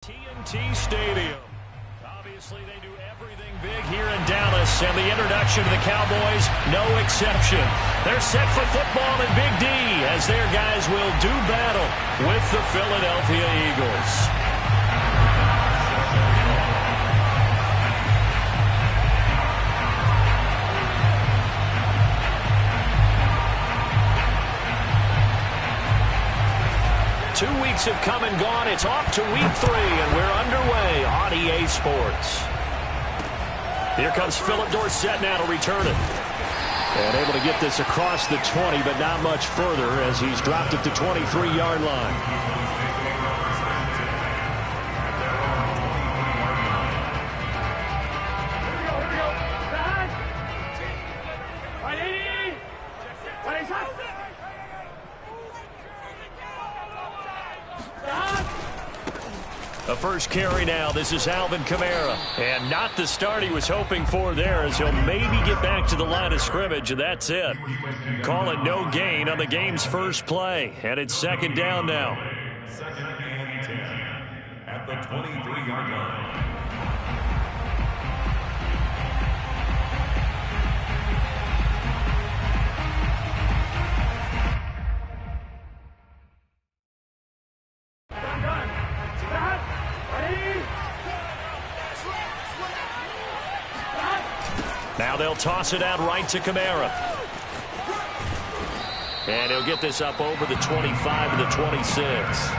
TNT Stadium. Obviously, they do everything big here in Dallas, and the introduction to the Cowboys, no exception. They're set for football in Big D as their guys will do battle with the Philadelphia Eagles. 2 weeks have come and gone. It's off to week 3, and we're underway on EA Sports. Here comes Philip Dorsett now to return it. And able to get this across the 20, but not much further as he's dropped it to 23-yard line. The first carry now. This is Alvin Kamara. And not the start he was hoping for there, as he'll maybe get back to the line of scrimmage, and that's it. Call it no gain on the game's first play. And it's second down now. Second and 10 at the 23-yard line. Now they'll toss it out right to Kamara. And he'll get this up over the 25 to the 26.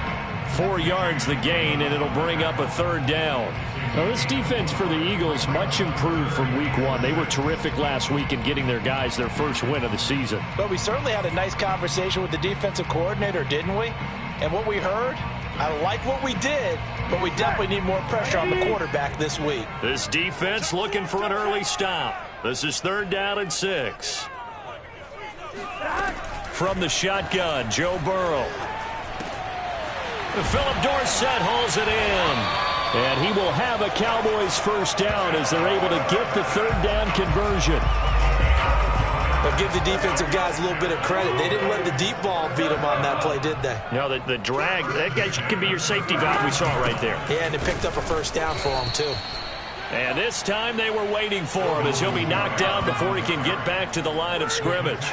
4 yards the gain, and it'll bring up a third down. Now this defense for the Eagles much improved from week 1. They were terrific last week in getting their guys their first win of the season. But we certainly had a nice conversation with the defensive coordinator, didn't we? And what we heard, I like what we did, but we definitely need more pressure on the quarterback this week. This defense looking for an early stop. This is third down and 6. From the shotgun, Joe Burrow. Philip Dorsett hauls it in. And he will have a Cowboys first down as they're able to get the third down conversion. But give the defensive guys a little bit of credit. They didn't let the deep ball beat them on that play, did they? No, the drag, that guy can be your safety valve. We saw it right there. Yeah, and they picked up a first down for him, too. And this time they were waiting for him as he'll be knocked down before he can get back to the line of scrimmage.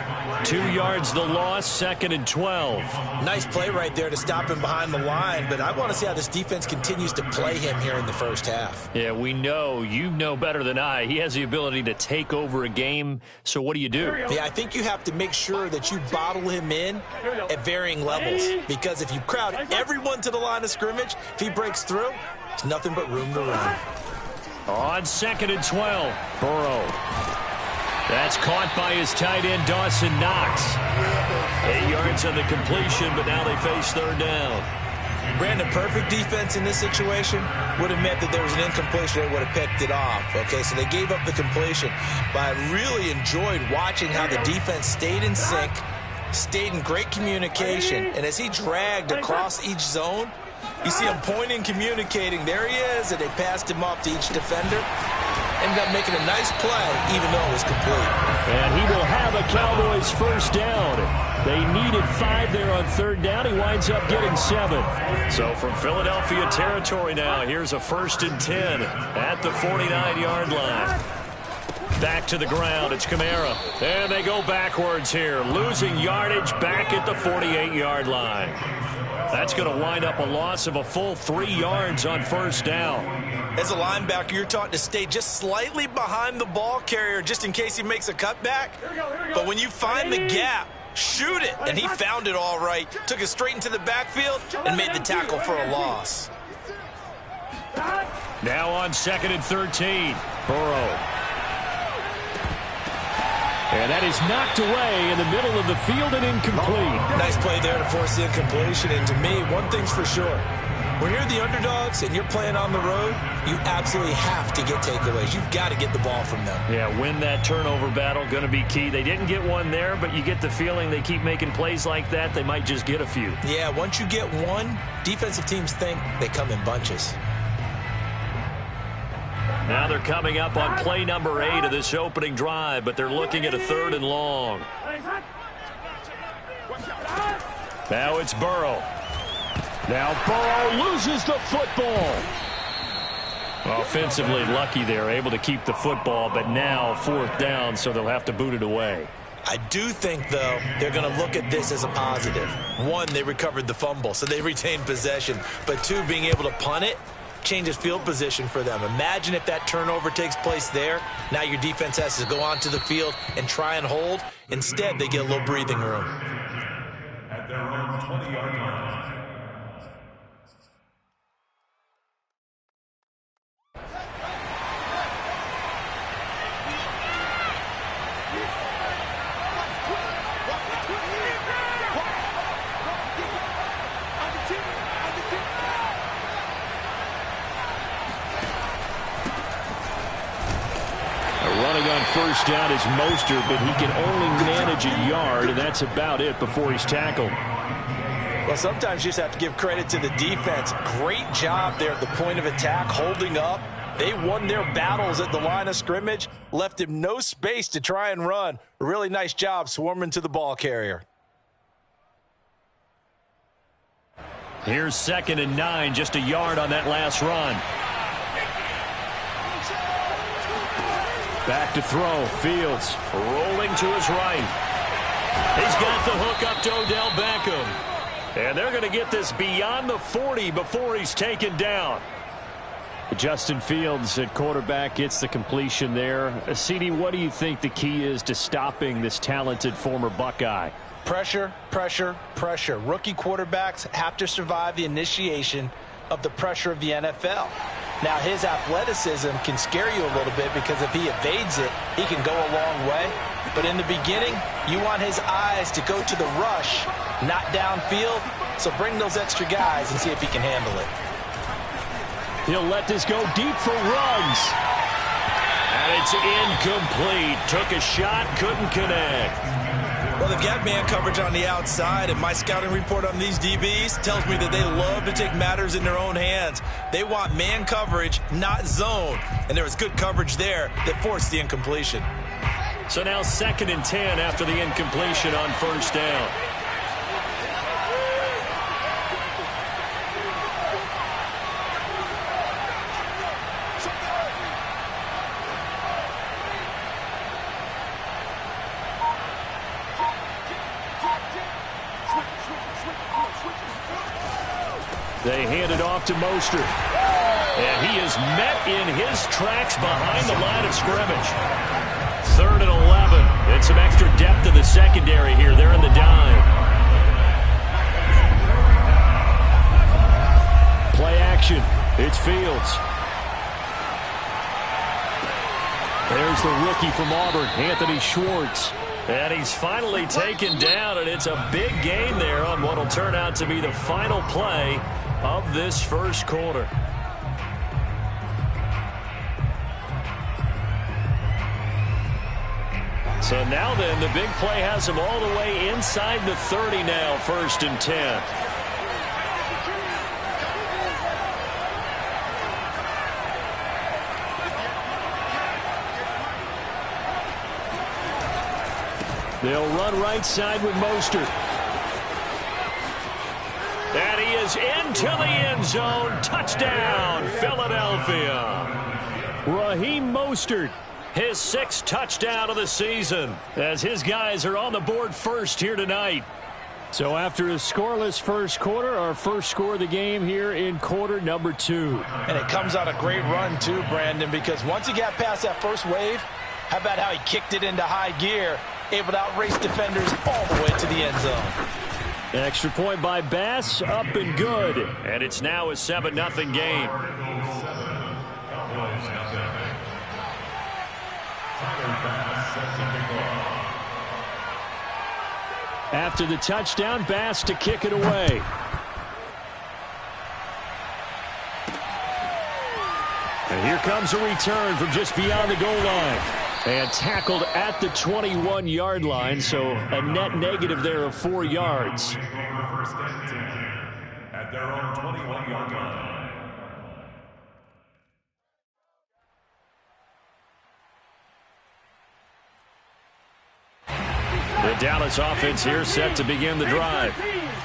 2 yards the loss, second and 12. Nice play right there to stop him behind the line, but I want to see how this defense continues to play him here in the first half. Yeah, we know. You know better than I. He has the ability to take over a game, so what do you do? Yeah, I think you have to make sure that you bottle him in at varying levels, because if you crowd everyone to the line of scrimmage, if he breaks through, it's nothing but room to run. On second and 12, Burrow. That's caught by his tight end, Dawson Knox. 8 yards on the completion, but now they face third down. Brandon, perfect defense in this situation would have meant that there was an incompletion. They would have picked it off. Okay, so they gave up the completion. But I really enjoyed watching how the defense stayed in sync, stayed in great communication, and as he dragged across each zone, you see him pointing, communicating. There he is, and they passed him off to each defender. Ended up making a nice play, even though it was complete. And he will have a Cowboys first down. They needed 5 there on third down. He winds up getting 7. So from Philadelphia territory now, here's a first and 10 at the 49-yard line. Back to the ground. It's Kamara. And they go backwards here, losing yardage back at the 48-yard line. That's going to wind up a loss of a full 3 yards on first down. As a linebacker, you're taught to stay just slightly behind the ball carrier just in case he makes a cutback. But when you find the gap, shoot it. And he found it all right. Took it straight into the backfield and made the tackle for a loss. Now on second and 13, Burrow. And that is knocked away in the middle of the field and incomplete. Nice play there to force the incompletion. And to me, one thing's for sure. When you're the underdogs and you're playing on the road, you absolutely have to get takeaways. You've got to get the ball from them. Yeah, win that turnover battle, going to be key. They didn't get one there, but you get the feeling they keep making plays like that, they might just get a few. Yeah, once you get one, defensive teams think they come in bunches. Now they're coming up on play number 8 of this opening drive, but they're looking at a third and long. Now it's Burrow. Now Burrow loses the football. Offensively lucky they're able to keep the football, but now 4th down, so they'll have to boot it away. I do think, though, they're going to look at this as a positive. 1, they recovered the fumble, so they retained possession. But 2, being able to punt it changes field position for them. Imagine if that turnover takes place there. Now your defense has to go onto the field and try and hold. Instead, they get a little breathing room. At their own 20-yard line. Running on 1st down is Mostert, but he can only manage a yard, and that's about it before he's tackled. Well, sometimes you just have to give credit to the defense. Great job there at the point of attack, holding up. They won their battles at the line of scrimmage, left him no space to try and run. A really nice job swarming to the ball carrier. Here's 2nd and 9, just a yard on that last run. Back to throw. Fields rolling to his right. He's got the hook up to Odell Beckham. And they're going to get this beyond the 40 before he's taken down. Justin Fields at quarterback gets the completion there. CD, what do you think the key is to stopping this talented former Buckeye? Pressure, pressure, pressure. Rookie quarterbacks have to survive the initiation of the pressure of the NFL. Now, his athleticism can scare you a little bit because if he evades it, he can go a long way. But in the beginning, you want his eyes to go to the rush, not downfield. So bring those extra guys and see if he can handle it. He'll let this go deep for Ruggs. And it's incomplete. Took a shot, couldn't connect. Well, they've got man coverage on the outside, and my scouting report on these DBs tells me that they love to take matters in their own hands. They want man coverage, not zone. And there was good coverage there that forced the incompletion. So now 2nd and 10 after the incompletion on 1st down. They hand it off to Mostert. And he is met in his tracks behind the line of scrimmage. 3rd and 11. And some extra depth in the secondary here. They're in the dime. Play action. It's Fields. There's the rookie from Auburn, Anthony Schwartz. And he's finally taken down, and it's a big gain there on what will turn out to be the final play of this 1st quarter. So now then, the big play has him all the way inside the 30 now, 1st and 10. They'll run right side with Mostert. And he is into the end zone. Touchdown, Philadelphia. Raheem Mostert, his 6th touchdown of the season, as his guys are on the board first here tonight. So after a scoreless 1st quarter, our first score of the game here in quarter number 2. And it comes on a great run too, Brandon, because once he got past that first wave, how about how he kicked it into high gear, able to outrace defenders all the way to the end zone. Extra point by Bass, up and good. And it's now a 7-0 game. After the touchdown, Bass to kick it away. And here comes a return from just beyond the goal line. And tackled at the 21-yard line, so a net negative there of 4 yards. First and 10 at their own 21-yard line. The Dallas offense here set to begin the drive.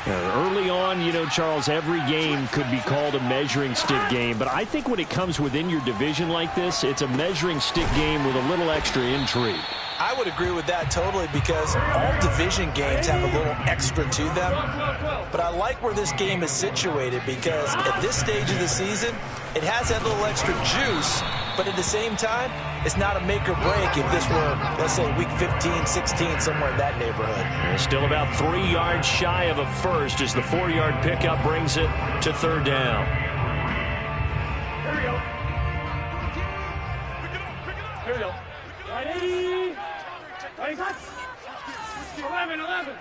Early on, you know, Charles, every game could be called a measuring stick game, but I think when it comes within your division like this, it's a measuring stick game with a little extra intrigue. I would agree with that totally, because all division games have a little extra to them. But I like where this game is situated, because at this stage of the season, it has that little extra juice, but at the same time, it's not a make or break if this were, let's say, week 15, 16, somewhere in that neighborhood. Still about 3 yards shy of a first as the 4-yard pickup brings it to third down. Here we go. Here we go. Ready? 11.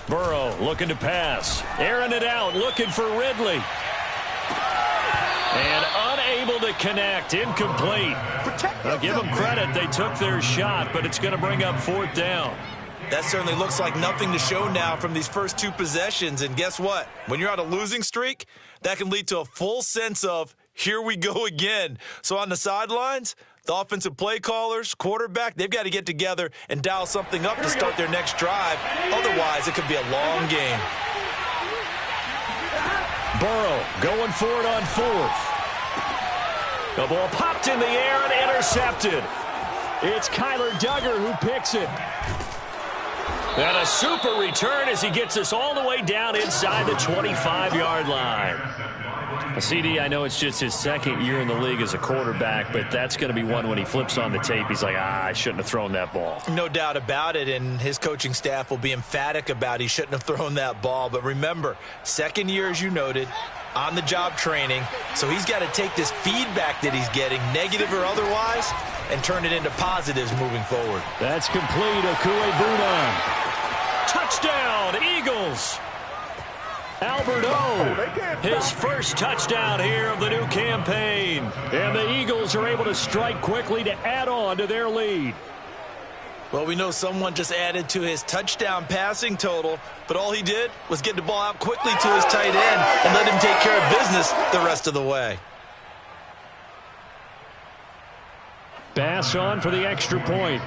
Burrow looking to pass. Airing it out, looking for Ridley. And unable to connect. Incomplete. I'll give them credit. They took their shot, but it's going to bring up fourth down. That certainly looks like nothing to show now from these first 2 possessions. And guess what? When you're on a losing streak, that can lead to a full sense of, here we go again. So on the sidelines, the offensive play callers, quarterback, they've got to get together and dial something up to start their next drive. Otherwise, it could be a long game. Burrow going for it on fourth. The ball popped in the air and intercepted. It's Kyler Duggar who picks it. And a super return as he gets us all the way down inside the 25-yard line. CD, I know it's just his second year in the league as a quarterback, but that's going to be one when he flips on the tape. He's like, I shouldn't have thrown that ball. No doubt about it, and his coaching staff will be emphatic about he shouldn't have thrown that ball. But remember, second year, as you noted, on-the-job training, so he's got to take this feedback that he's getting, negative or otherwise, and turn it into positives moving forward. That's complete. Okuebunan. Touchdown, Eagles. Albert O, his first touchdown here of the new campaign. And the Eagles are able to strike quickly to add on to their lead. Well, we know someone just added to his touchdown passing total, but all he did was get the ball out quickly to his tight end and let him take care of business the rest of the way. Bass on for the extra point.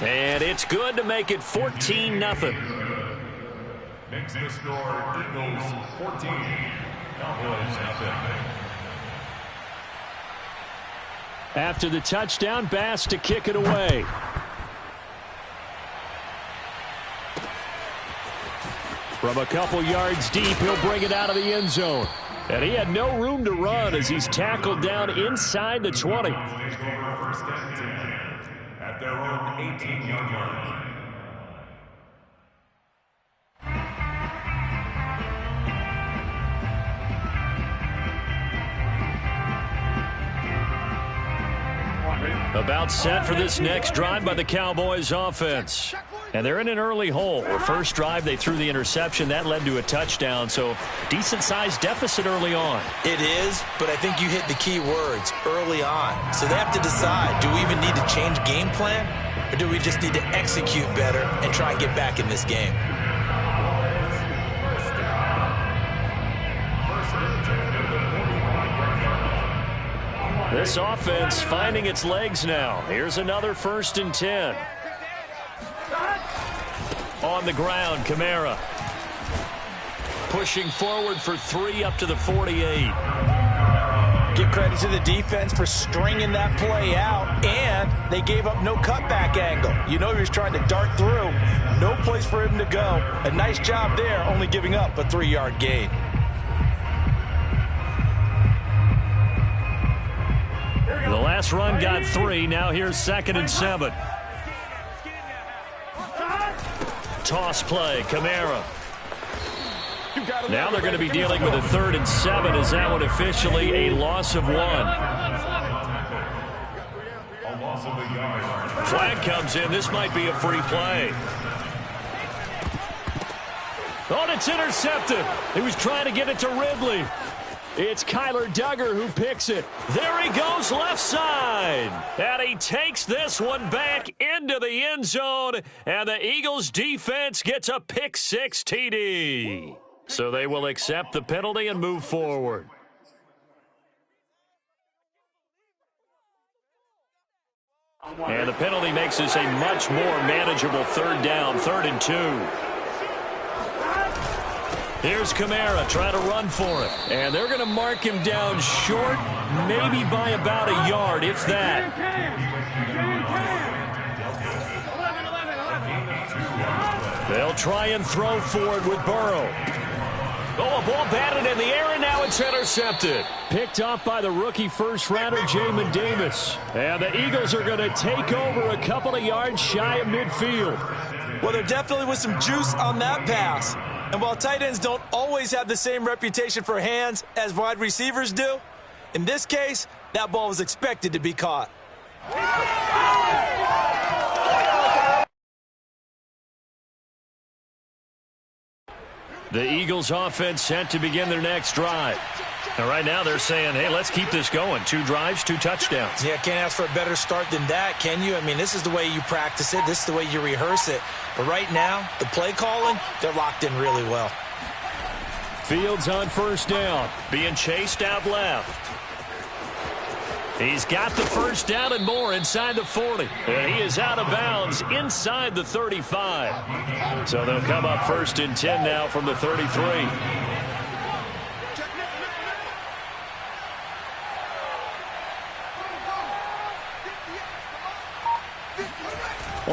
And it's good to make it 14-0. Makes the score Eagles 14, Cowboys nothing. After the touchdown, Bass to kick it away. From a couple yards deep, he'll bring it out of the end zone. And he had no room to run as he's tackled down inside the 20. First and 10 at their own 18-yard line. About set for this next drive by the Cowboys offense. And they're in an early hole. The first drive, they threw the interception. That led to a touchdown, so decent-sized deficit early on. It is, but I think you hit the key words, early on. So they have to decide, do we even need to change game plan, or do we just need to execute better and try and get back in this game? This offense finding its legs now. Here's another 1st and 10. On the ground, Kamara. Pushing forward for 3 up to the 48. Give credit to the defense for stringing that play out, and they gave up no cutback angle. You know he was trying to dart through. No place for him to go. A nice job there, only giving up a 3-yard gain. The last run got 3. Now here's 2nd and 7. Toss play, Kamara. Now they're going to be dealing with a 3rd and 7 as that one officially a loss of 1. Flag comes in. This might be a free play. Oh, and it's intercepted. He was trying to get it to Ridley. It's Kyler Duggar who picks it. There he goes left side. And he takes this one back into the end zone. And the Eagles defense gets a pick 6 TD. So they will accept the penalty and move forward. And the penalty makes this a much more manageable third down, 3rd and 2. Here's Kamara trying to run for it. And they're going to mark him down short, maybe by about a yard, if that. They'll try and throw forward with Burrow. Oh, a ball batted in the air, and now it's intercepted. Picked off by the rookie first-rounder, Jamin Davis. And the Eagles are going to take over a couple of yards shy of midfield. Well, there definitely was some juice on that pass. And while tight ends don't always have the same reputation for hands as wide receivers do, in this case, that ball was expected to be caught. The Eagles offense set to begin their next drive. And right now they're saying, hey, let's keep this going. 2 drives, 2 touchdowns. Yeah, can't ask for a better start than that, can you? I mean, this is the way you practice it. This is the way you rehearse it. But right now, the play calling, they're locked in really well. Fields on first down, being chased out left. He's got the first down and more inside the 40. And he is out of bounds inside the 35. So they'll come up 1st and 10 now from the 33.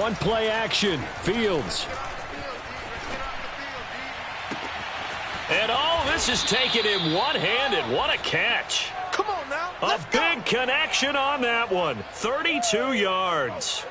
On play action, Fields. And all this is taken in one-handed. What a catch. Come on now. A big connection on that one. 32 yards.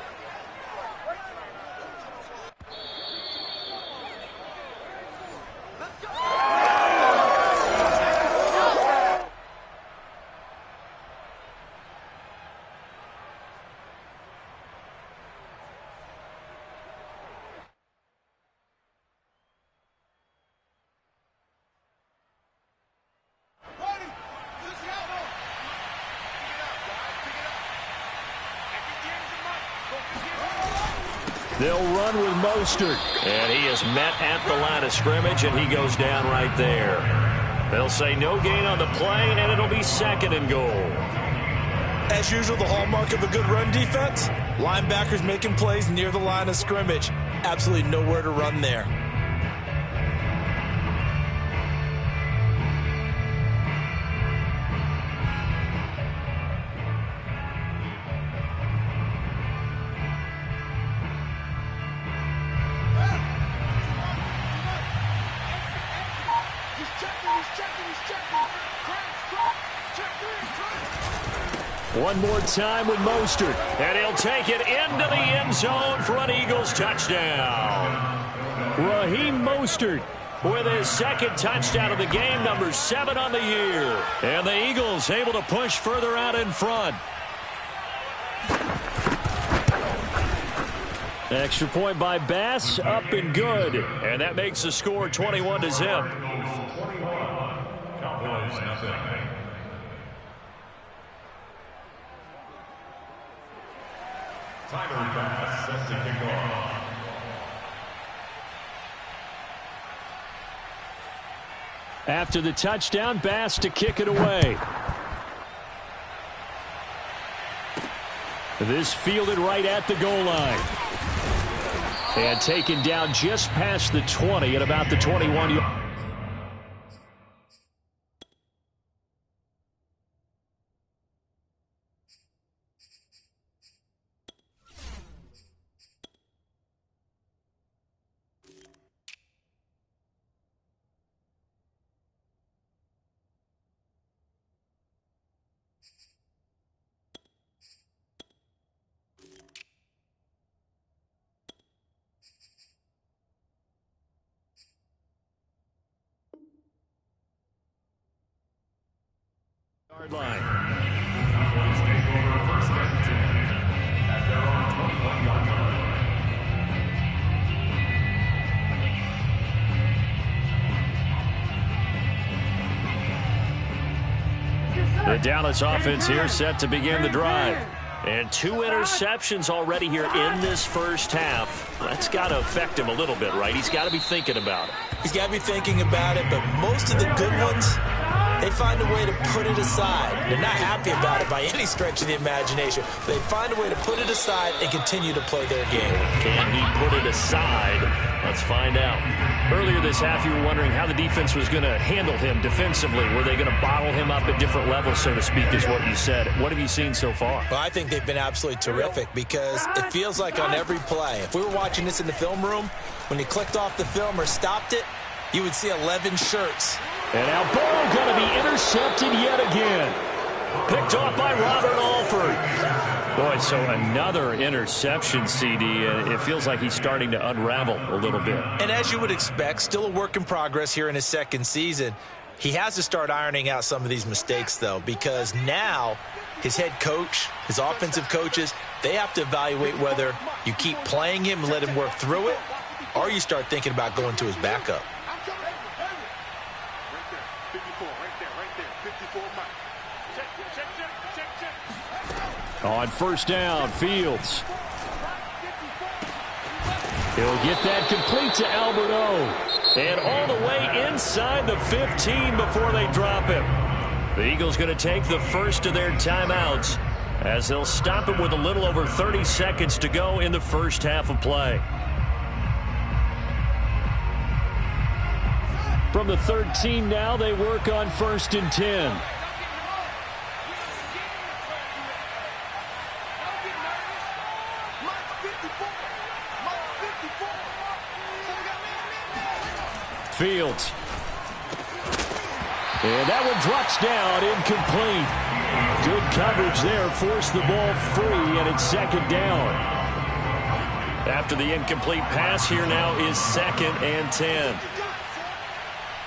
They'll run with Mostert. And he is met at the line of scrimmage, and he goes down right there. They'll say no gain on the play, and it'll be 2nd and goal. As usual, the hallmark of a good run defense, linebackers making plays near the line of scrimmage. Absolutely nowhere to run there. One more time with Mostert, and he'll take it into the end zone for an Eagles touchdown. Raheem Mostert with his 2nd touchdown of the game, number 7 on the year. And the Eagles able to push further out in front. Extra point by Bass, up and good. And that makes the score 21-0. Cowboys nothing. Timer pass set to kick off. After the touchdown, Bass to kick it away. This fielded right at the goal line. And taken down just past the 20 at about the 21. Line. Cowboys take over 1st and 10 at their own 21-yard line. The Dallas offense here set to begin the drive. And 2 interceptions already here in this first half. That's got to affect him a little bit, right? He's got to be thinking about it. He's got to be thinking about it, but most of the good ones, they find a way to put it aside. They're not happy about it by any stretch of the imagination. They find a way to put it aside and continue to play their game. Can he put it aside? Let's find out. Earlier this half, you were wondering how the defense was going to handle him defensively. Were they going to bottle him up at different levels, so to speak, is what you said. What have you seen so far? Well, I think they've been absolutely terrific because it feels like on every play, if we were watching this in the film room, when you clicked off the film or stopped it, you would see 11 shirts. And now Burrow going to be intercepted yet again. Picked off by Robert Alford. Boy, so another interception, CD, and it feels like he's starting to unravel a little bit. And as you would expect, still a work in progress here in his second season. He has to start ironing out some of these mistakes, though, because now his head coach, his offensive coaches, they have to evaluate whether you keep playing him and let him work through it, or you start thinking about going to his backup. On first down, Fields. He'll get that complete to Alberto. And all the way inside the 15 before they drop him. The Eagles going to take the first of their timeouts as they'll stop it with a little over 30 seconds to go in the first half of play. From the 13 now, they work on 1st and 10. Fields. And that one drops down, incomplete. Good coverage there, forced the ball free, and it's second down. After the incomplete pass, here now is 2nd and 10.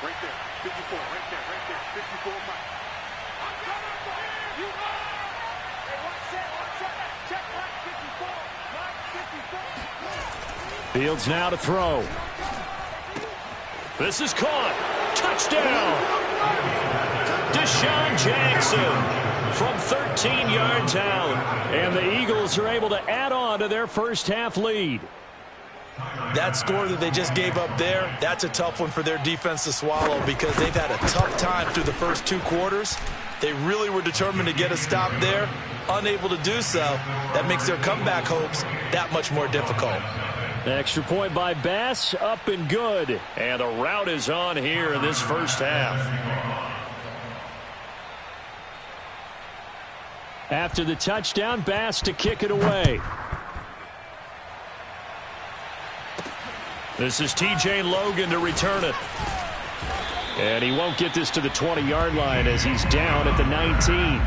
Right there, 54, right there, 54. Fields now to throw. This is caught. Touchdown. Deshaun Jackson from 13 yards out. And the Eagles are able to add on to their first half lead. That score that they just gave up there, that's a tough one for their defense to swallow because they've had a tough time through the first 2 quarters. They really were determined to get a stop there, unable to do so. That makes their comeback hopes that much more difficult. Extra point by Bass, up and good. And the route is on here in this first half. After the touchdown, Bass to kick it away. This is T.J. Logan to return it. And he won't get this to the 20-yard line as he's down at the 19.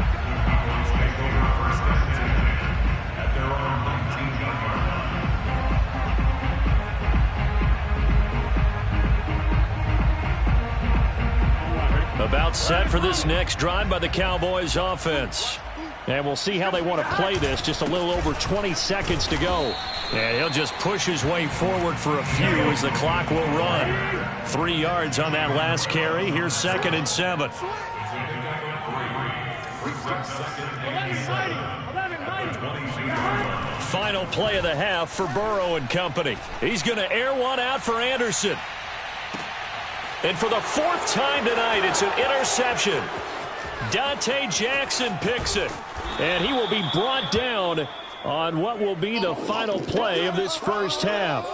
About set for this next drive by the Cowboys offense. And we'll see how they want to play this. Just a little over 20 seconds to go. And he'll just push his way forward for a few as the clock will run. 3 yards on that last carry. Here's 2nd and 7. Final play of the half for Burrow and company. He's going to air one out for Anderson. And for the 4th time tonight, it's an interception. Dante Jackson picks it. And he will be brought down on what will be the final play of this first half.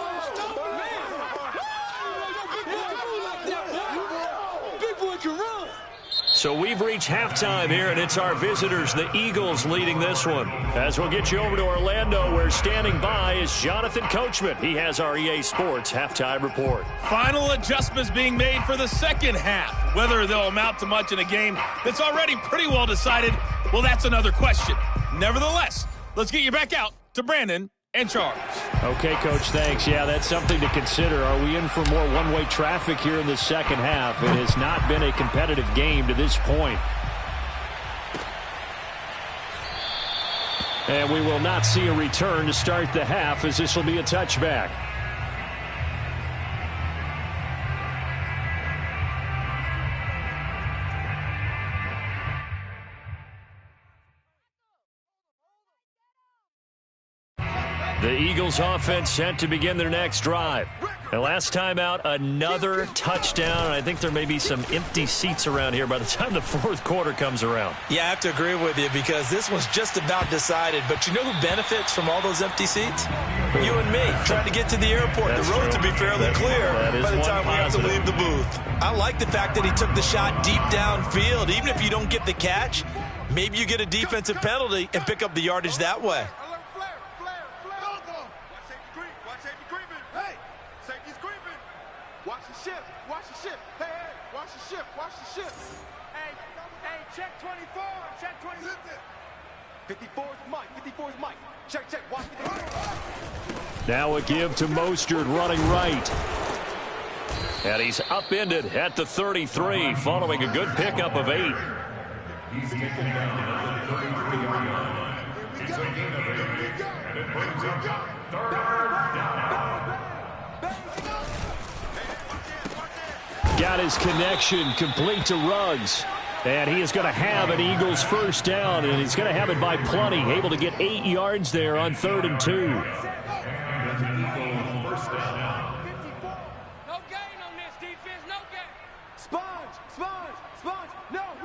So we've reached halftime here, and it's our visitors, the Eagles, leading this one. As we'll get you over to Orlando, where standing by is Jonathan Coachman. He has our EA Sports halftime report. Final adjustments being made for the second half. Whether they'll amount to much in a game that's already pretty well decided, well, that's another question. Nevertheless, let's get you back out to Brandon and Charles. Okay, Coach, thanks. Yeah, that's something to consider. Are we in for more one-way traffic here in the second half? It has not been a competitive game to this point. And we will not see a return to start the half, as this will be a touchback. The Eagles offense set to begin their next drive. And last time out, another touchdown. I think there may be some empty seats around here by the time the fourth quarter comes around. Yeah, I have to agree with you because this one's just about decided. But you know who benefits from all those empty seats? You and me, trying to get to the airport. That's the road true. to be fairly clear by the time we have to leave the booth. I like the fact that he took the shot deep downfield. Even if you don't get the catch, maybe you get a defensive penalty and pick up the yardage that way. Watch the ship. Watch the ship. Hey, hey, watch the ship. Watch the ship. Hey, check 24. Check 24. 54's Mike. 54's Mike. Check. Watch 54. Now a give to Mostert running right. And he's upended at the 33 following a good pickup of 8. He's taken down at the 33-yard line. It's a gain of 8, and it brings up third down. Got his connection complete to Ruggs. And he is going to have an Eagles first down, and he's going to have it by plenty. Able to get 8 yards there on 3rd and 2. And Eagles first down. 54. No gain on this defense. No gain. Sponge. No.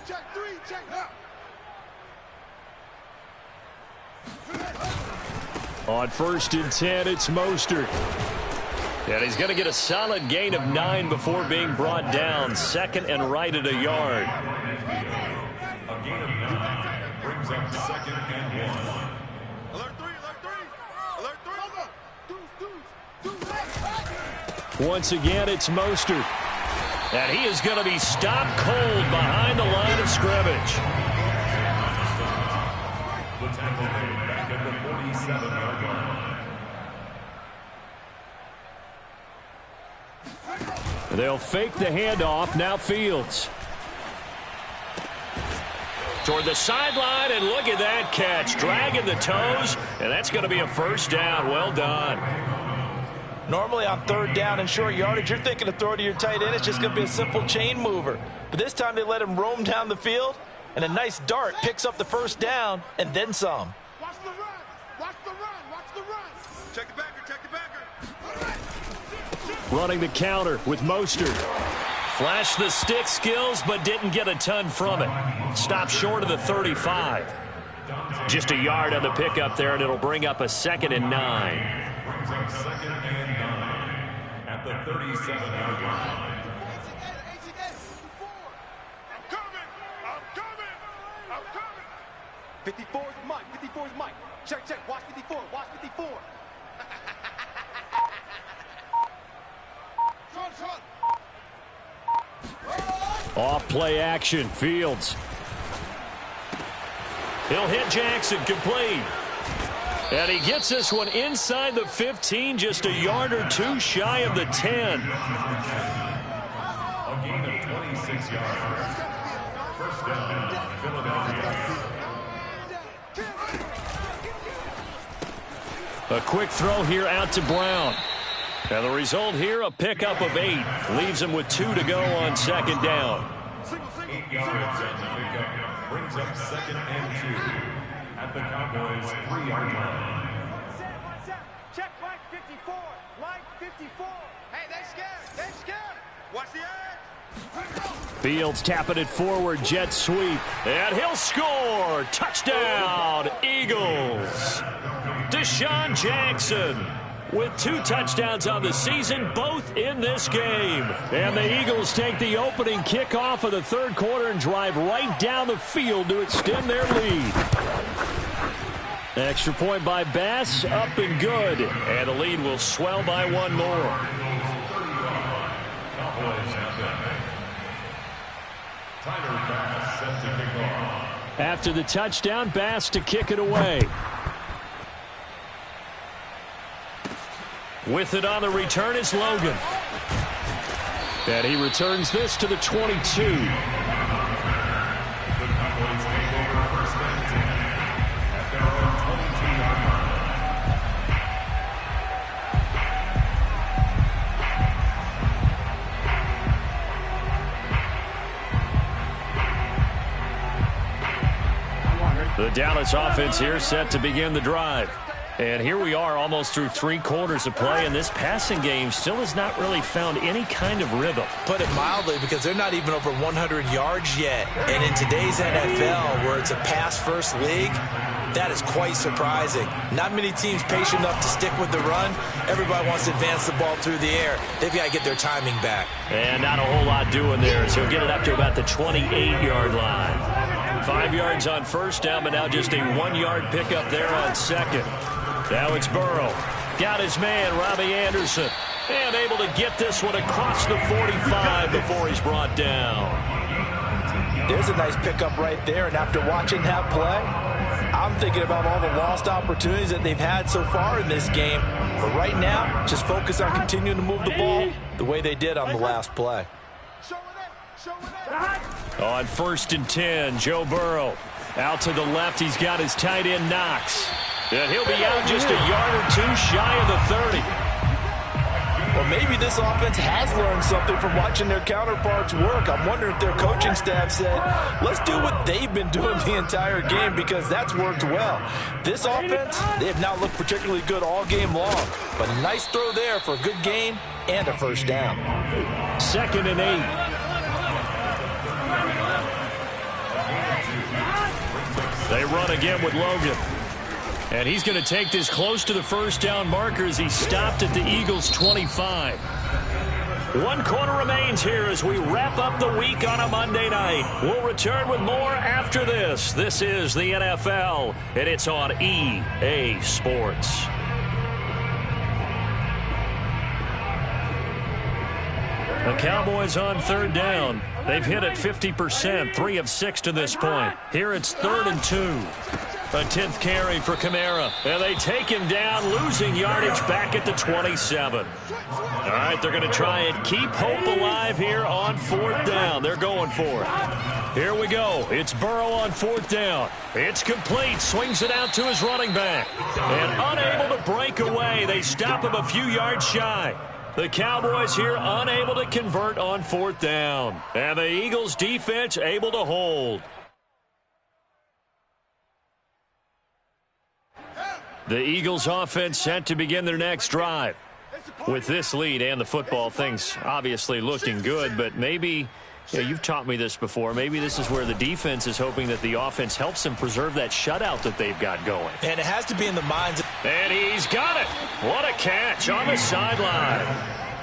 Check 3. Check. On 1st and 10, it's Mostert. And he's going to get a solid gain of 9 before being brought down. 2nd and right at a yard. A gain of 9 brings up 2nd and 1. Alert 3. Alert 3. Once again, it's Mostert. And he is going to be stopped cold behind the line of scrimmage. The tackle made back at the 47-yard line. They'll fake the handoff. Now Fields. Toward the sideline, and look at that catch. Dragging the toes, and that's going to be a first down. Well done. Normally on 3rd down and short yardage, you're thinking of throw to your tight end. It's just going to be a simple chain mover. But this time they let him roam down the field, and a nice dart picks up the first down and then some. Watch the run. Check the backer. Running the counter with Mostert. Flashed the stick skills, but didn't get a ton from it. Stopped short of the 35. Just a yard on the pickup there, and it'll bring up a 2nd and 9. Brings up 2nd and 9 at the 37-yard line. I'm coming. 54's Mike. Check. Watch 54. Off play action. Fields. He'll hit Jackson complete. And he gets this one inside the 15, just a yard or 2 shy of the 10. A gain of 26 yards. First down, Philadelphia. A quick throw here out to Brown. And the result here, a pickup of 8. Leaves him with 2 to go on 2nd down. 8 yards on the pickup. Brings up 2nd and 2 at the Cowboys' 3-yard line. Check Mike 54. Mike 54. Hey, they scared. Watch the edge. Fields tapping it forward, jet sweep. And he'll score. Touchdown, Eagles. Deshaun Jackson with 2 touchdowns on the season, both in this game. And the Eagles take the opening kickoff of the 3rd quarter and drive right down the field to extend their lead. Extra point by Bass, up and good. And the lead will swell by 1 more. Cowboys have it. Tyler Bass set to kick off. After the touchdown, Bass to kick it away. With it on the return is Logan. And he returns this to the 22. The Cowboys take over 1st and 10 at their own 22-yard line. The Dallas offense here set to begin the drive. And here we are almost through 3 quarters of play, and this passing game still has not really found any kind of rhythm. Put it mildly, because they're not even over 100 yards yet. And in today's NFL, where it's a pass-first league, that is quite surprising. Not many teams patient enough to stick with the run. Everybody wants to advance the ball through the air. They've got to get their timing back. And not a whole lot doing there, so he'll get it up to about the 28-yard line. 5 yards on first down, but now just a 1-yard pickup there on second. Now it's Burrow. Got his man, Robbie Anderson. And able to get this one across the 45 before he's brought down. There's a nice pickup right there, and after watching that play, I'm thinking about all the lost opportunities that they've had so far in this game. But right now, just focus on continuing to move the ball the way they did on the last play. On 1st and 10, Joe Burrow. Out to the left, he's got his tight end, Knox. And he'll be out just a yard or 2 shy of the 30. Well, maybe this offense has learned something from watching their counterparts work. I'm wondering if their coaching staff said, let's do what they've been doing the entire game, because that's worked well. This offense, they have not looked particularly good all game long. But a nice throw there for a good gain and a first down. 2nd and 8. They run again with Logan. And he's going to take this close to the first down marker as he stopped at the Eagles' 25. 1 quarter remains here as we wrap up the week on a Monday night. We'll return with more after this. This is the NFL, and it's on EA Sports. The Cowboys on 3rd down. They've hit it 50%, 3 of 6 to this point. Here it's 3rd and 2. A 10th carry for Kamara. And they take him down, losing yardage back at the 27. All right, they're going to try and keep hope alive here on 4th down. They're going for it. Here we go. It's Burrow on 4th down. It's complete. Swings it out to his running back. And unable to break away. They stop him a few yards shy. The Cowboys here unable to convert on 4th down. And the Eagles defense able to hold. The Eagles offense set to begin their next drive. With this lead and the football, things obviously looking good, but maybe, you've taught me this before, maybe this is where the defense is hoping that the offense helps them preserve that shutout that they've got going. And it has to be in the minds of... And he's got it. What a catch on the sideline.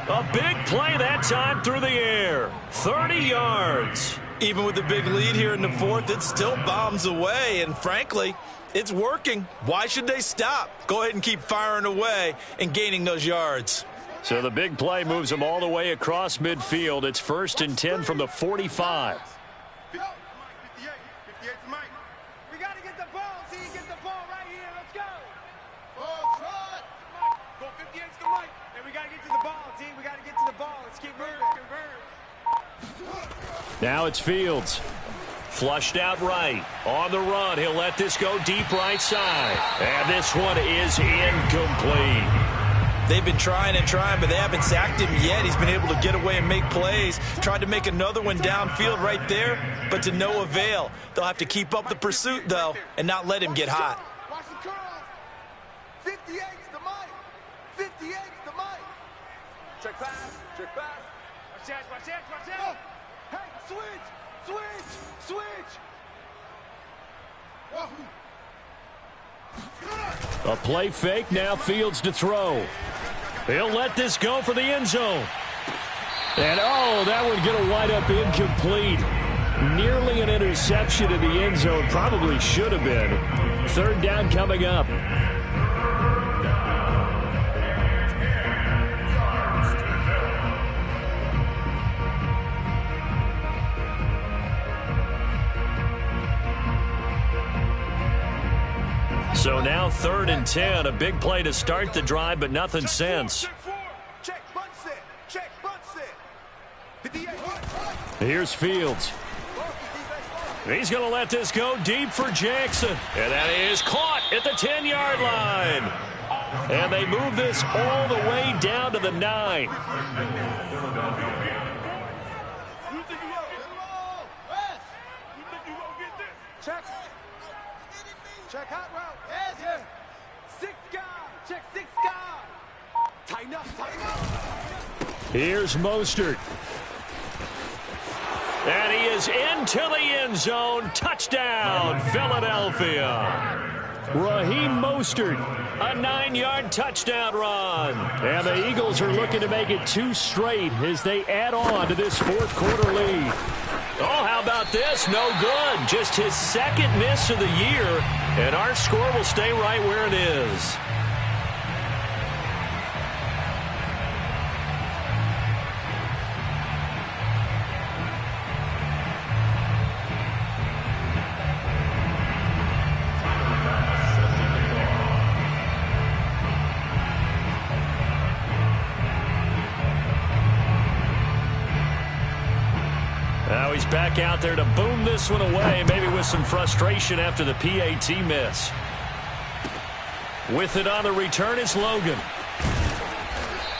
A big play that time through the air. 30 yards. Even with the big lead here in the 4th, it still bombs away, and frankly, it's working. Why should they stop? Go ahead and keep firing away and gaining those yards. So the big play moves them all the way across midfield. It's 1st and 10 from the 45. 58 Mike. We got to get the ball. See, get the ball right here. Let's go. Ball trot. Go 58 to Mike. And we got to get to the ball, T. We got to get to the ball. Let's keep moving. Now it's Fields. Flushed out right. On the run, he'll let this go deep right side. And this one is incomplete. They've been trying and trying, but they haven't sacked him yet. He's been able to get away and make plays. Tried to make another one downfield right there, but to no avail. They'll have to keep up the pursuit, though, and not let him get hot. Watch the curl. 58's the Mike. 58's the Mike. Check pass. Check pass. Watch that. Watch that. Watch that. Hey, switch. Switch. Switch. A play fake, now Fields to throw. He'll let this go for the end zone. And, that would get a wide up incomplete. Nearly an interception in the end zone. Probably should have been. 3rd down coming up. So now 3rd and 10, a big play to start the drive, but nothing since. Check, butt set. Check, butt set. 58. Here's Fields. He's going to let this go deep for Jackson. And that is caught at the 10-yard line. And they move this all the way down to the 9. Check. Check hot route. Yes, yeah. 6 guys. Here's Mostert. And he is into the end zone. Touchdown, Philadelphia. Raheem Mostert, a 9-yard touchdown run. And the Eagles are looking to make it 2 straight as they add on to this fourth-quarter lead. Oh, how about this? No good. Just his second miss of the year, and our score will stay right where it is. Now he's back out there to boom this one away, maybe with some frustration after the PAT miss. With it on the return is Logan.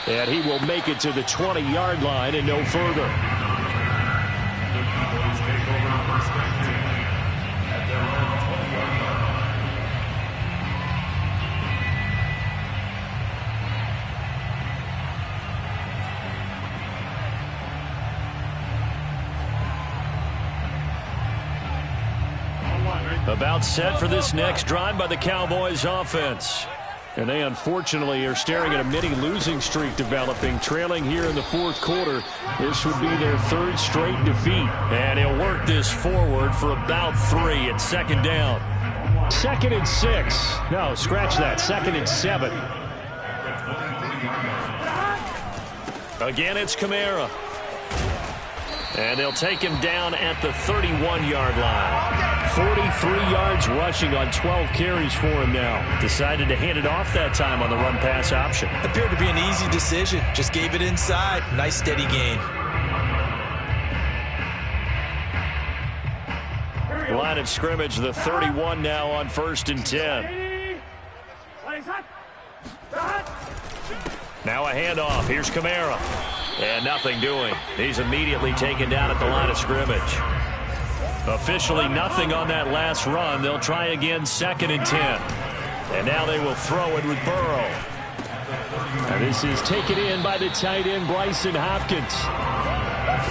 And he will make it to the 20-yard line and no further. About set for this next drive by the Cowboys offense. And they unfortunately are staring at a mini losing streak developing, trailing here in the fourth quarter. This would be their 3rd straight defeat. And he'll work this forward for about 3 at second down. 2nd and 6. No, scratch that. 2nd and 7. Again, it's Kamara. And they'll take him down at the 31-yard line. 43 yards rushing on 12 carries for him now. Decided to hand it off that time on the run-pass option. Appeared to be an easy decision. Just gave it inside. Nice steady gain. Line of scrimmage, the 31 now on 1st and 10. Now a handoff. Here's Kamara. And nothing doing. He's immediately taken down at the line of scrimmage. Officially nothing on that last run. They'll try again 2nd and 10. And now they will throw it with Burrow. And this is taken in by the tight end Bryson Hopkins.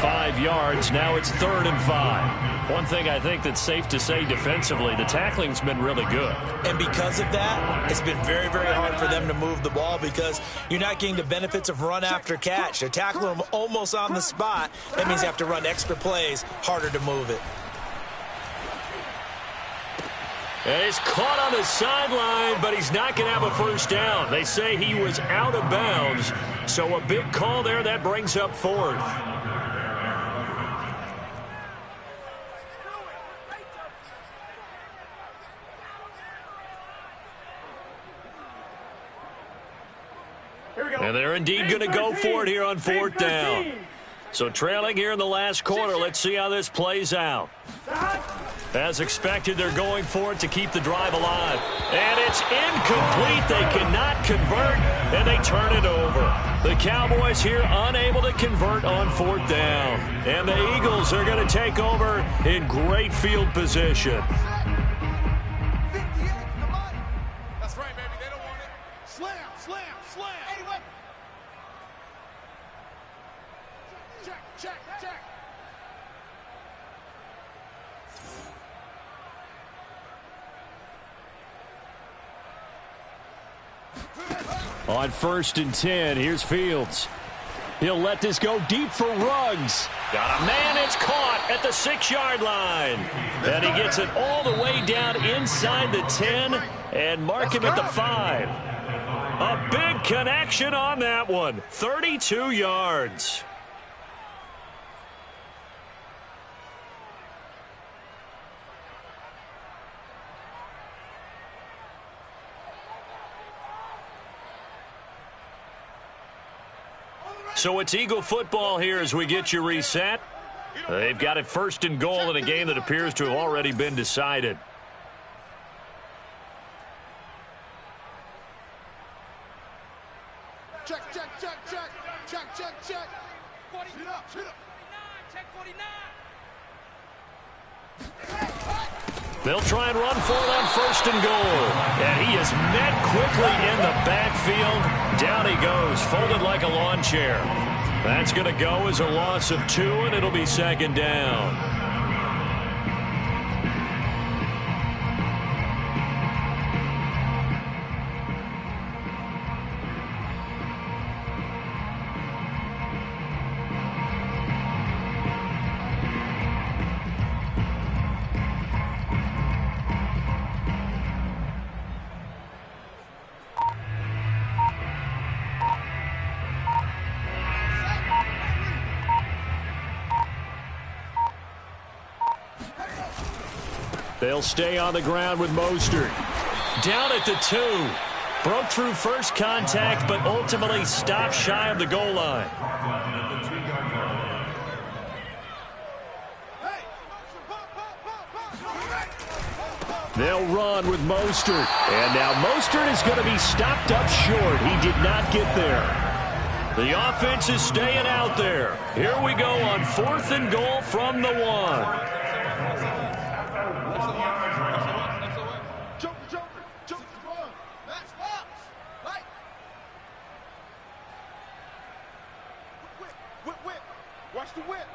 5 yards. Now it's 3rd and 5. One thing I think that's safe to say defensively, the tackling's been really good. And because of that, it's been very, very hard for them to move the ball because you're not getting the benefits of run after catch. They're tackling them almost on the spot. That means they have to run extra plays, harder to move it. And he's caught on the sideline, but he's not going to have a first down. They say he was out of bounds, so a big call there. That brings up 4th. And they're indeed going to go for it here on 4th down. So trailing here in the last quarter, let's see how this plays out. As expected, they're going for it to keep the drive alive. And it's incomplete. They cannot convert, and they turn it over. The Cowboys here unable to convert on 4th down. And the Eagles are going to take over in great field position. That's right, baby. They don't want it. Slam, slam, slam. Anyway. Check, check, check. On 1st and 10, here's Fields. He'll let this go deep for Ruggs. Got a man, it's caught at the 6-yard line. And he gets it all the way down inside the 10 and mark him at the 5. A big connection on that one. 32 yards. So it's Eagle football here as we get you reset. They've got it 1st and goal in a game that appears to have already been decided. Check, check, check, check. Check, check, check. 40. Shoot up, shoot up. 49, check 49. They'll try and run for it on 1st and goal. And he is met quickly in the backfield. Down he goes, folded like a lawn chair. That's going to go as a loss of 2, and it'll be second down. They'll stay on the ground with Mostert. Down at the 2. Broke through first contact, but ultimately stopped shy of the goal line. They'll run with Mostert. And now Mostert is going to be stopped up short. He did not get there. The offense is staying out there. Here we go on 4th and goal from the 1. Watch the whip.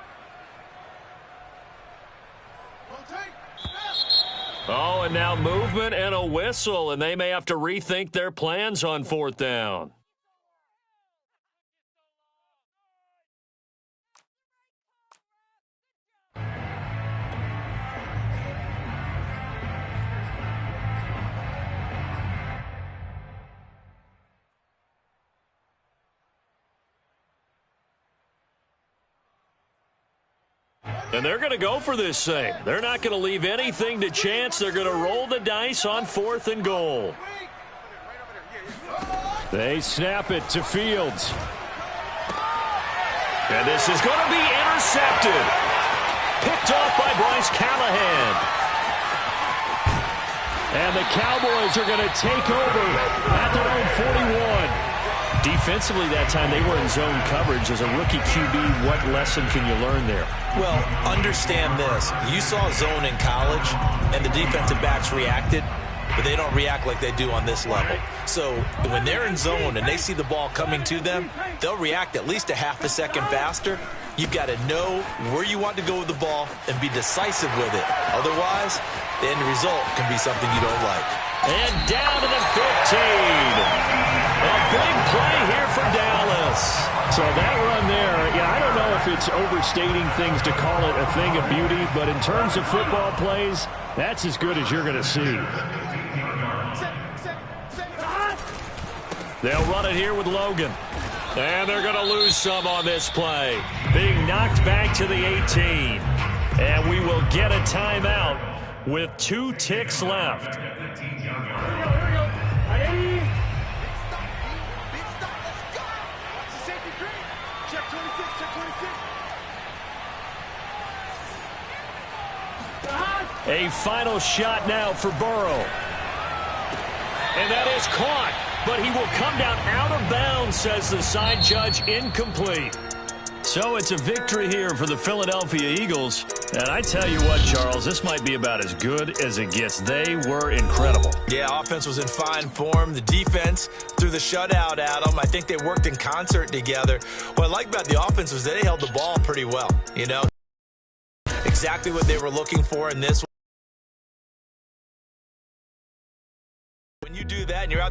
Oh, and now movement and a whistle, and they may have to rethink their plans on 4th down. And they're going to go for this thing. They're not going to leave anything to chance. They're going to roll the dice on 4th and goal. They snap it to Fields. And this is going to be intercepted. Picked off by Bryce Callahan. And the Cowboys are going to take over at their own 41. Defensively that time, they were in zone coverage. As a rookie QB, what lesson can you learn there? Well, understand this. You saw zone in college, and the defensive backs reacted, but they don't react like they do on this level. So when they're in zone and they see the ball coming to them, they'll react at least a half a second faster. You've got to know where you want to go with the ball and be decisive with it. Otherwise, the end result can be something you don't like. And down to the 15. A big play here for Dallas. So that run there, yeah, I don't know if it's overstating things to call it a thing of beauty, but in terms of football plays, that's as good as you're going to see. They'll run it here with Logan. And they're going to lose some on this play. Being knocked back to the 18. And we will get a timeout with 2 ticks left. A final shot now for Burrow. And that is caught, but he will come down out of bounds, says the side judge, incomplete. So it's a victory here for the Philadelphia Eagles. And I tell you what, Charles, this might be about as good as it gets. They were incredible. Yeah, offense was in fine form. The defense threw the shutout at them. I think they worked in concert together. What I like about the offense was they held the ball pretty well. You know, exactly what they were looking for in this one.